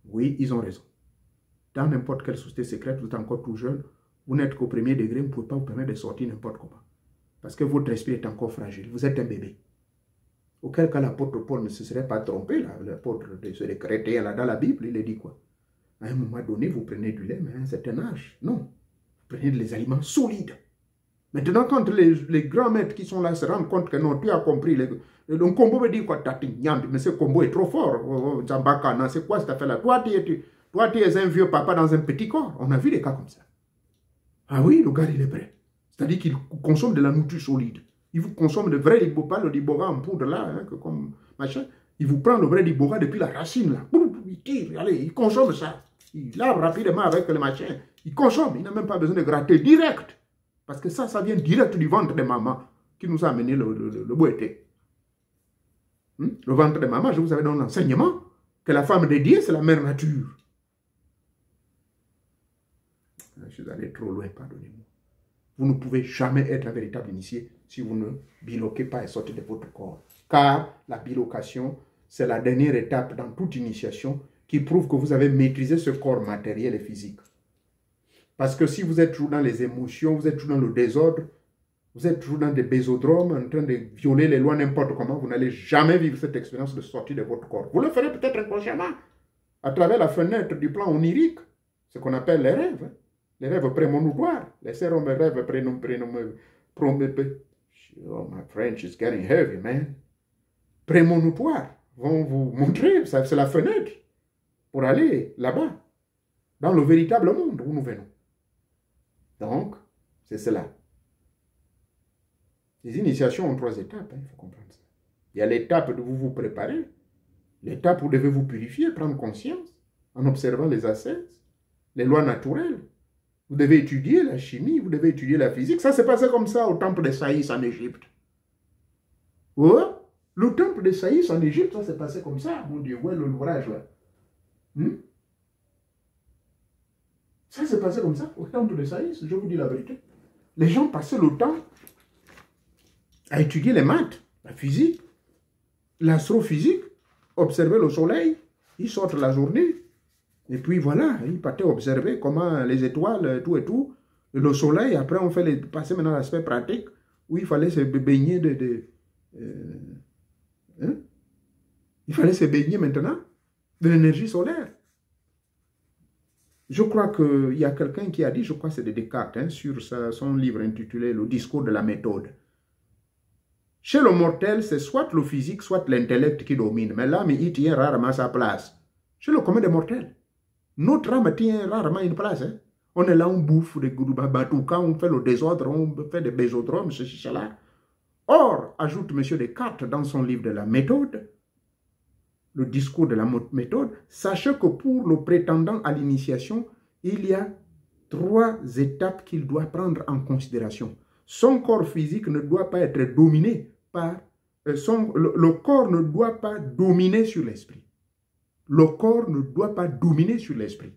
Oui, ils ont raison. Dans n'importe quelle société secrète, vous êtes encore tout jeune, vous n'êtes qu'au premier degré, vous ne pouvez pas vous permettre de sortir n'importe comment. Parce que votre esprit est encore fragile. Vous êtes un bébé. Auquel cas l'apôtre Paul ne se serait pas trompé. L'apôtre de ce chrétien là dans la Bible, il a dit quoi? À un moment donné, vous prenez du lait, mais à un certain âge, non. Vous prenez des aliments solides. Maintenant, quand les grands maîtres qui sont là se rendent compte que non, tu as compris, le combo me dit quoi? Mais ce combo est trop fort. C'est quoi cette affaire-là? Toi, tu es un vieux papa dans un petit corps. On a vu des cas comme ça. Ah oui, le gars, il est prêt. C'est-à-dire qu'il consomme de la nourriture solide. Il vous consomme de vrai Libora, le Libora en poudre là, hein, comme machin. Il vous prend le vrai Libora depuis la racine là. Il tire, allez, il consomme ça. Il lave rapidement avec le machin. Il consomme, il n'a même pas besoin de gratter direct. Parce que ça vient direct du ventre de maman qui nous a amené le boité. Le ventre de maman, je vous avais donné un enseignement que la femme dédiée, c'est la mère nature. Je suis allé trop loin, pardonnez-moi. Vous ne pouvez jamais être un véritable initié si vous ne biloquez pas et sortez de votre corps. Car la bilocation, c'est la dernière étape dans toute initiation qui prouve que vous avez maîtrisé ce corps matériel et physique. Parce que si vous êtes toujours dans les émotions, vous êtes toujours dans le désordre, vous êtes toujours dans des bésodromes, en train de violer les lois n'importe comment, vous n'allez jamais vivre cette expérience de sortie de votre corps. Vous le ferez peut-être inconsciemment, à travers la fenêtre du plan onirique, ce qu'on appelle les rêves. Les rêves prémonitoires. Les rêves prémonitoires. Oh, my French is getting heavy, man. Prémonitoires vont vous montrer, c'est la fenêtre pour aller là-bas, dans le véritable monde où nous venons. Donc, c'est cela. Les initiations ont 3 étapes, hein, il faut comprendre ça. Il y a l'étape de vous préparer, l'étape où vous devez vous purifier, prendre conscience, en observant les ascèses, les lois naturelles. Vous devez étudier la chimie, vous devez étudier la physique. Ça s'est passé comme ça au temple de Saïs en Égypte. Ouais. Le temple de Saïs en Égypte, ça s'est passé comme ça. Mon Dieu, ouais, l'ouvrage là. Ça s'est passé comme ça, au temple de Saïs, je vous dis la vérité. Les gens passaient le temps à étudier les maths, la physique, l'astrophysique, observer le soleil. Ils sortent la journée. Et puis voilà, ils partaient observer comment les étoiles, tout et tout. Et le soleil, après on fait passer maintenant à l'aspect pratique, où il fallait se baigner il fallait se baigner maintenant de l'énergie solaire. Je crois qu'il y a quelqu'un qui a dit, je crois que c'est de Descartes, sur son livre intitulé Le discours de la méthode. Chez le mortel, c'est soit le physique, soit l'intellect qui domine. Mais l'âme, il tient rarement sa place. Chez le commun des mortels, notre âme tient rarement une place. On est là, on bouffe des batoukas, on fait le désordre, on fait des bésodromes, ceci, cela. Or, ajoute M. Descartes dans son livre de la méthode, le discours de la méthode, sachez que pour le prétendant à l'initiation, il y a 3 étapes qu'il doit prendre en considération. Son corps physique ne doit pas être dominé par... le corps ne doit pas dominer sur l'esprit. Le corps ne doit pas dominer sur l'esprit.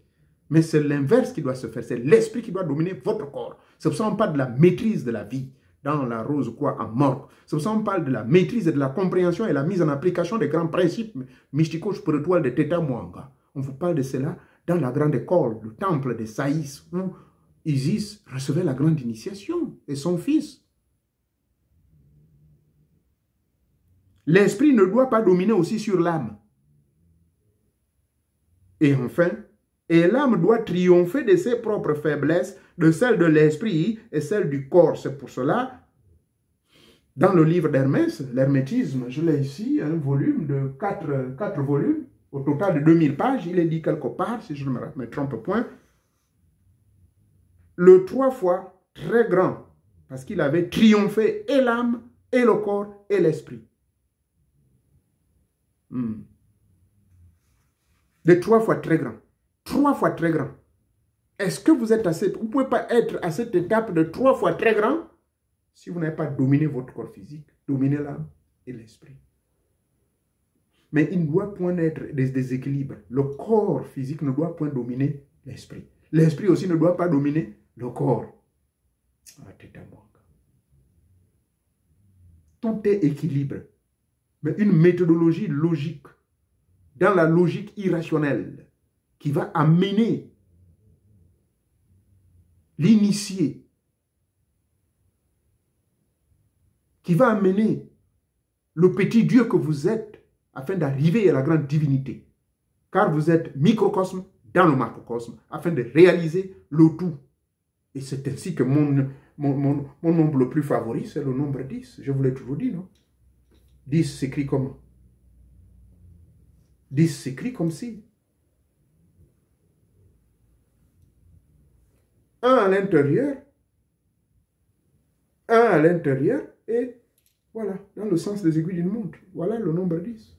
Mais c'est l'inverse qui doit se faire. C'est l'esprit qui doit dominer votre corps. C'est pour ça qu'on parle de la maîtrise de la vie dans la rose croix en mort. C'est pour ça qu'on parle de la maîtrise et de la compréhension et la mise en application des grands principes mystico-spirituels de Theta Mwanga. On vous parle de cela dans la grande école, le temple de Saïs, où Isis recevait la grande initiation et son fils. L'esprit ne doit pas dominer aussi sur l'âme. Et enfin, et l'âme doit triompher de ses propres faiblesses, de celles de l'esprit et celles du corps. C'est pour cela, dans le livre d'Hermès, l'hermétisme, je l'ai ici, un volume de 4 volumes, au total de 2000 pages, il est dit quelque part, si je ne me trompe point, le 3 fois très grand, parce qu'il avait triomphé et l'âme, et le corps, et l'esprit. Les 3 fois très grand. 3 fois très grand. Est-ce que vous êtes assez... Vous ne pouvez pas être à cette étape de 3 fois très grand si vous n'avez pas dominé votre corps physique, dominé l'âme et l'esprit. Mais il ne doit point être des déséquilibres. Le corps physique ne doit point dominer l'esprit. L'esprit aussi ne doit pas dominer le corps. Tout est équilibre. Mais une méthodologie logique, dans la logique irrationnelle, qui va amener l'initié, qui va amener le petit Dieu que vous êtes afin d'arriver à la grande divinité. Car vous êtes microcosme dans le macrocosme afin de réaliser le tout. Et c'est ainsi que mon nombre le plus favori, c'est le nombre 10. Je vous l'ai toujours dit, non? 10 s'écrit comment? 10 s'écrit comme si. 1 à l'intérieur, 1 à l'intérieur, et voilà, dans le sens des aiguilles d'une montre. Voilà le nombre 10.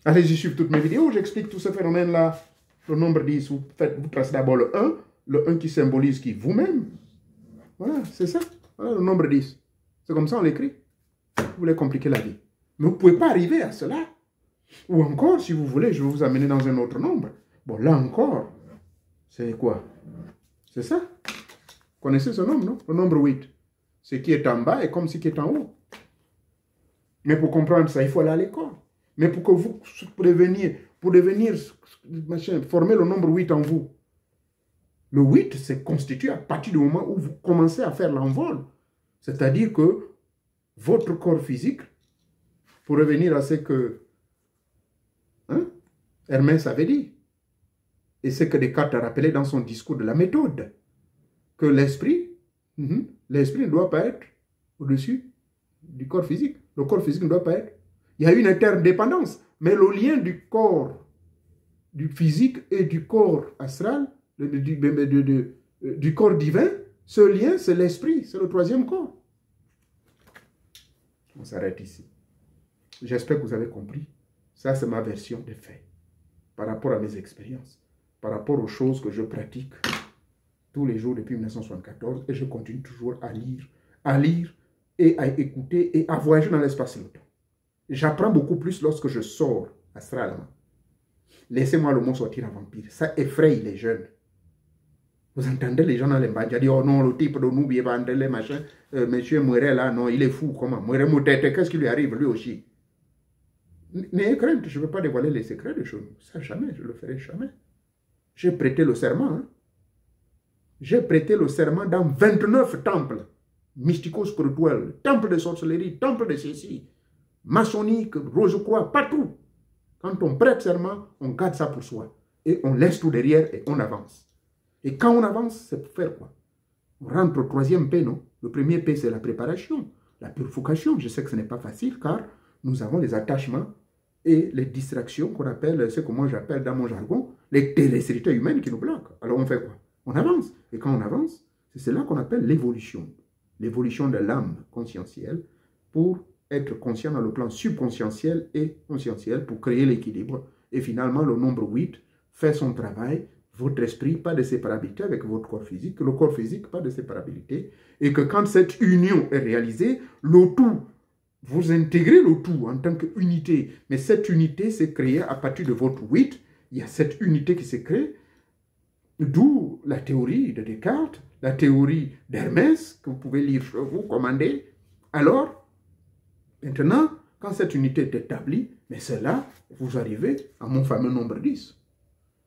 Allez-y suivre toutes mes vidéos, j'explique tout ce phénomène-là. Le nombre 10, vous tracez d'abord le 1 qui symbolise qui? Vous-même. Voilà, c'est ça. Voilà le nombre 10. C'est comme ça on l'écrit. Vous voulez compliquer la vie. Mais vous ne pouvez pas arriver à cela. Ou encore, si vous voulez, je vais vous amener dans un autre nombre. Bon, là encore, c'est quoi? C'est ça. Vous connaissez ce nombre, non? Le nombre 8. Ce qui est en bas est comme ce qui est en haut. Mais pour comprendre ça, il faut aller à l'école. Mais pour que vous, pour devenir former le nombre 8 en vous, le 8 se constitue à partir du moment où vous commencez à faire l'envol. C'est-à-dire que votre corps physique, pour revenir à ce que Hermès avait dit, et ce que Descartes a rappelé dans son discours de la méthode, que l'esprit ne doit pas être au-dessus du corps physique. Le corps physique ne doit pas être. Il y a une interdépendance, mais le lien du corps, du physique et du corps astral, du corps divin, ce lien, c'est l'esprit, c'est le 3e corps. On s'arrête ici. J'espère que vous avez compris. Ça, c'est ma version des faits, par rapport à mes expériences, par rapport aux choses que je pratique tous les jours depuis 1974, et je continue toujours à lire et à écouter et à voyager dans l'espace et le temps. J'apprends beaucoup plus lorsque je sors astralement. Laissez-moi le mot sortir en vampire. Ça effraie les jeunes. Vous entendez les gens dans les bandes dire, oh non, le type de nous, il va les machins. Monsieur Mouret là, non, il est fou. Comment Mouret Moutette, qu'est-ce qui lui arrive lui aussi? N'ayez crainte, je ne veux pas dévoiler les secrets de choses. Ça, jamais, je ne le ferai jamais. J'ai prêté le serment. Hein? J'ai prêté le serment dans 29 temples mystico-spirituels, temples de sorcellerie, temples de ceci, maçonnique, Rose-Croix, partout. Quand on prête serment, on garde ça pour soi. Et on laisse tout derrière et on avance. Et quand on avance, c'est pour faire quoi? On rentre au troisième P, non? Le premier P, c'est la préparation, la purification. Je sais que ce n'est pas facile car nous avons les attachements et les distractions qu'on appelle, ce que moi j'appelle dans mon jargon, les terrestrités humaines qui nous bloquent. Alors on fait quoi? On avance. Et quand on avance, c'est cela qu'on appelle l'évolution. L'évolution de l'âme conscientielle pour être conscient dans le plan subconscientiel et conscientiel pour créer l'équilibre. Et finalement, le nombre 8 fait son travail. Votre esprit, pas de séparabilité avec votre corps physique. Le corps physique, pas de séparabilité. Et que quand cette union est réalisée, le tout, vous intégrez le tout en tant qu'unité. Mais cette unité s'est créée à partir de votre 8. Il y a cette unité qui s'est créée. D'où la théorie de Descartes, la théorie d'Hermès, que vous pouvez lire chez vous, commander. Alors, maintenant, quand cette unité est établie, mais c'est là, vous arrivez à mon fameux nombre 10.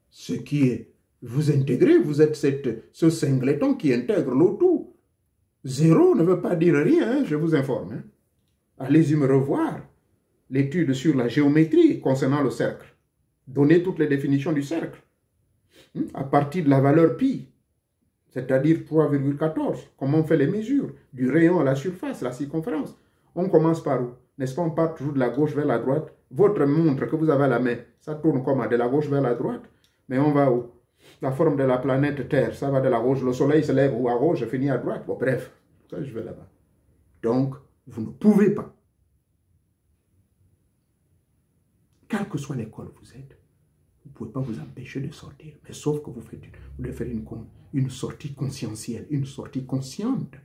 Ce qui est, vous intégrez, vous êtes ce singleton qui intègre le tout. 0 ne veut pas dire rien, hein, je vous informe. Hein. Allez-y me revoir l'étude sur la géométrie concernant le cercle. Donnez toutes les définitions du cercle. À partir de la valeur pi, c'est-à-dire 3,14, comment on fait les mesures du rayon à la surface, la circonférence. On commence par où? N'est-ce pas, on part toujours de la gauche vers la droite. Votre montre que vous avez à la main, ça tourne comment? De la gauche vers la droite. Mais on va où? La forme de la planète Terre, ça va de la gauche. Le soleil se lève ou à gauche, finit à droite. Bon, bref, ça, je vais là-bas. Donc, vous ne pouvez pas, quelle que soit l'école où vous êtes, vous ne pouvez pas vous empêcher de sortir. Mais sauf que vous devez faire une sortie conscientielle, une sortie consciente,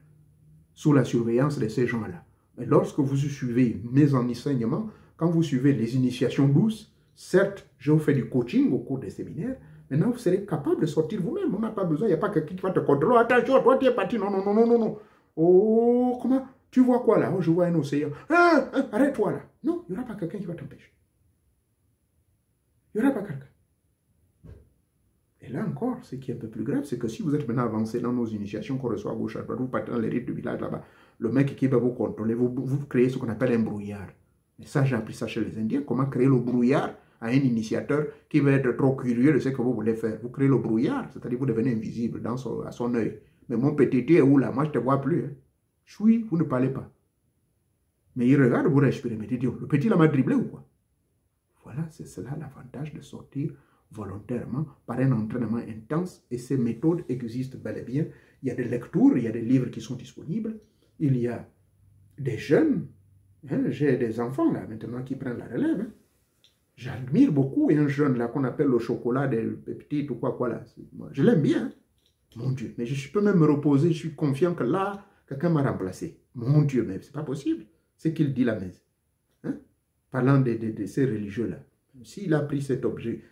sous la surveillance de ces gens-là. Mais lorsque vous suivez mes enseignements, quand vous suivez les initiations douces, certes, je vous fais du coaching au cours des séminaires, maintenant vous serez capable de sortir vous-même. On n'a pas besoin, il n'y a pas quelqu'un qui va te contrôler. Attention, toi tu es parti. Non, non, non, non, non, non. Oh, comment? Tu vois quoi là? Oh, je vois un océan. Arrête-toi là. Non, il n'y aura pas quelqu'un qui va t'empêcher. Il n'y aura pas quelqu'un. Et là encore, ce qui est un peu plus grave, c'est que si vous êtes maintenant avancé dans nos initiations qu'on reçoit à gauche, à droite, vous partez dans les rites du village là-bas, le mec qui va vous contrôler, vous créez ce qu'on appelle un brouillard. Et ça, j'ai appris ça chez les Indiens, comment créer le brouillard à un initiateur qui va être trop curieux de ce que vous voulez faire. Vous créez le brouillard, c'est-à-dire vous devenez invisible à son œil. Mais mon petit, tu es où là? Moi, je ne te vois plus. Hein. Oui, vous ne parlez pas. Mais il regarde, vous respirez. Mais tu dis, le petit là m'a dribblé ou quoi? Voilà, c'est cela l'avantage de sortir volontairement par un entraînement intense. Et ces méthodes existent bel et bien. Il y a des lectures, il y a des livres qui sont disponibles. Il y a des jeunes. Hein, j'ai des enfants là maintenant qui prennent la relève. Hein. J'admire beaucoup un jeune là qu'on appelle le chocolat des petites ou quoi là. Je l'aime bien. Hein. Mon Dieu. Mais je peux même me reposer. Je suis confiant que là, quelqu'un m'a remplacé. Mon Dieu, mais c'est pas possible. C'est qu'il dit la messe. Hein? Parlant de ces religieux-là. S'il a pris cet objet,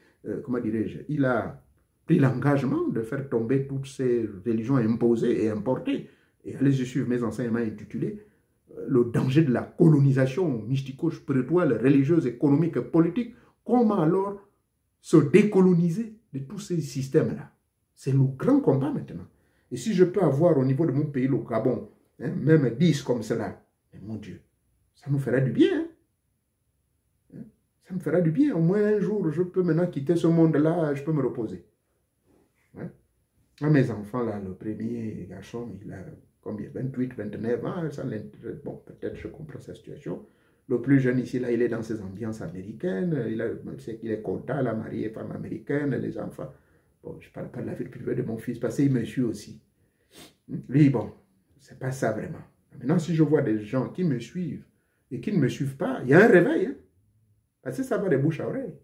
comment dirais-je, il a pris l'engagement de faire tomber toutes ces religions imposées et importées. Et allez-y suivre mes enseignements intitulés le danger de la colonisation mystico-spirituelle, religieuse, économique et politique. Comment alors se décoloniser de tous ces systèmes-là? C'est le grand combat maintenant. Et si je peux avoir au niveau de mon pays, le Gabon, hein, même 10 comme cela, mais mon Dieu, ça nous fera du bien. Hein? Ça me fera du bien. Au moins un jour, je peux maintenant quitter ce monde-là, je peux me reposer. Hein? Mes enfants, là, le premier garçon, il a combien? 28, 29 ans. Ça, bon, peut-être je comprends sa situation. Le plus jeune ici, là, il est dans ses ambiances américaines. Il est content, la mariée femme américaine, les enfants. Bon, je ne parle pas de la vie privée de mon fils, parce qu'il me suit aussi. Lui, bon, c'est pas ça vraiment. Maintenant, si je vois des gens qui me suivent et qui ne me suivent pas, il y a un réveil. Hein? Parce que ça va de bouche à oreille.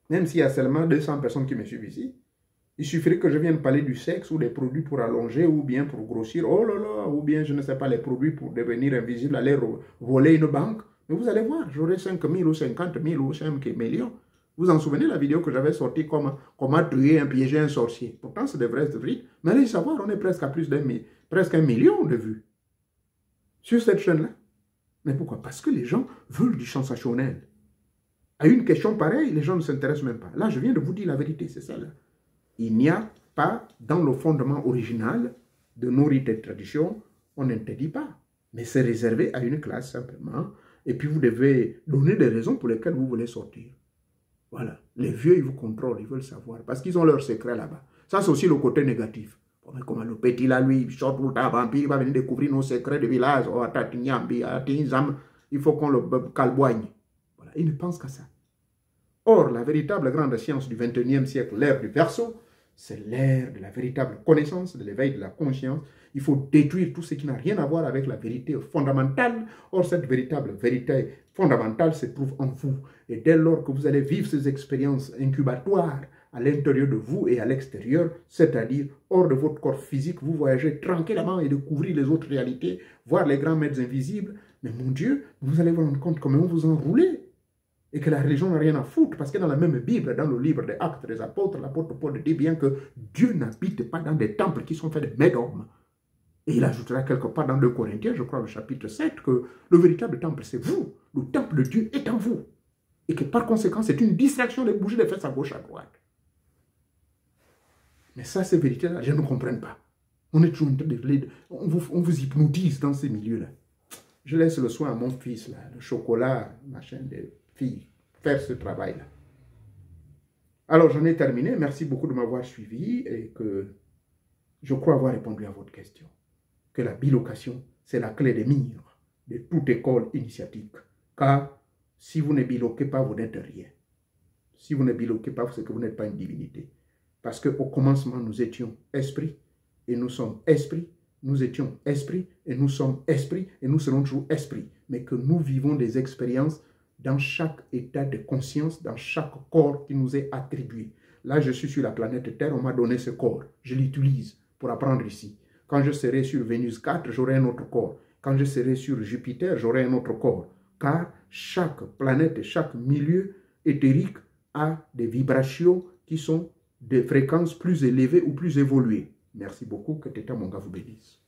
Même s'il y a seulement 200 personnes qui me suivent ici, Il suffirait que je vienne parler du sexe ou des produits pour allonger ou bien pour grossir. Oh là là, ou bien je ne sais pas, les produits pour devenir invisible, aller voler une banque. Mais vous allez voir, j'aurai 5 000 ou 50 000 ou 5 millions. Vous en souvenez la vidéo que j'avais sortie comme comment tuer, piéger un sorcier. Pourtant, c'est des vrais vérités. Mais allez savoir, on est presque à presque 1 million de vues sur cette chaîne-là. Mais pourquoi? Parce que les gens veulent du sensationnel. À une question pareille, les gens ne s'intéressent même pas. Là, je viens de vous dire la vérité, c'est ça là. Il n'y a pas dans le fondement original de nos rites et traditions, on n'interdit pas. Mais c'est réservé à une classe simplement. Et puis vous devez donner des raisons pour lesquelles vous voulez sortir. Voilà. Les vieux, ils vous contrôlent, ils veulent savoir. Parce qu'ils ont leurs secrets là-bas. Ça, c'est aussi le côté négatif. Bon, mais comment le petit là, lui, il sort tout le temps, vampire, il va venir découvrir nos secrets de village. Oh, il faut qu'on le calboigne. Voilà. Ils ne pensent qu'à ça. Or, la véritable grande science du XXIe siècle, l'ère du Verseau, c'est l'ère de la véritable connaissance, de l'éveil de la conscience. Il faut détruire tout ce qui n'a rien à voir avec la vérité fondamentale. Or, cette véritable vérité fondamentale se trouve en vous. Et dès lors que vous allez vivre ces expériences incubatoires à l'intérieur de vous et à l'extérieur, c'est-à-dire hors de votre corps physique, vous voyagez tranquillement et découvrir les autres réalités, voir les grands maîtres invisibles. Mais mon Dieu, vous allez vous rendre compte comment vous enroulez. Et que la religion n'a rien à foutre, parce que dans la même Bible, dans le livre des Actes des Apôtres, l'apôtre Paul dit bien que Dieu n'habite pas dans des temples qui sont faits de médiums. Et il ajoutera quelque part dans 2 Corinthiens, je crois, le chapitre 7, que le véritable temple, c'est vous. Le temple de Dieu est en vous. Et que par conséquent, c'est une distraction de bouger les fesses à gauche, à droite. Mais ça, ces vérités-là, je ne comprends pas. On est toujours en train de... On vous hypnotise dans ces milieux-là. Je laisse le soin à mon fils, là, le chocolat, machin, des filles, faire ce travail-là. Alors, j'en ai terminé. Merci beaucoup de m'avoir suivi et que je crois avoir répondu à votre question. Que la bilocation, c'est la clé des murs de toute école initiatique. Car si vous ne biloquez pas, vous n'êtes rien. Si vous ne biloquez pas, c'est que vous n'êtes pas une divinité. Parce qu'au commencement, nous étions esprit et nous sommes esprit. Nous étions esprit et nous sommes esprit et nous serons toujours esprit. Mais que nous vivons des expériences dans chaque état de conscience, dans chaque corps qui nous est attribué. Là, je suis sur la planète Terre, on m'a donné ce corps. Je l'utilise pour apprendre ici. Quand je serai sur Vénus 4, j'aurai un autre corps. Quand je serai sur Jupiter, j'aurai un autre corps. Car chaque planète et chaque milieu éthérique a des vibrations qui sont de fréquences plus élevées ou plus évoluées. Merci beaucoup, que Teta Monga vous bénisse.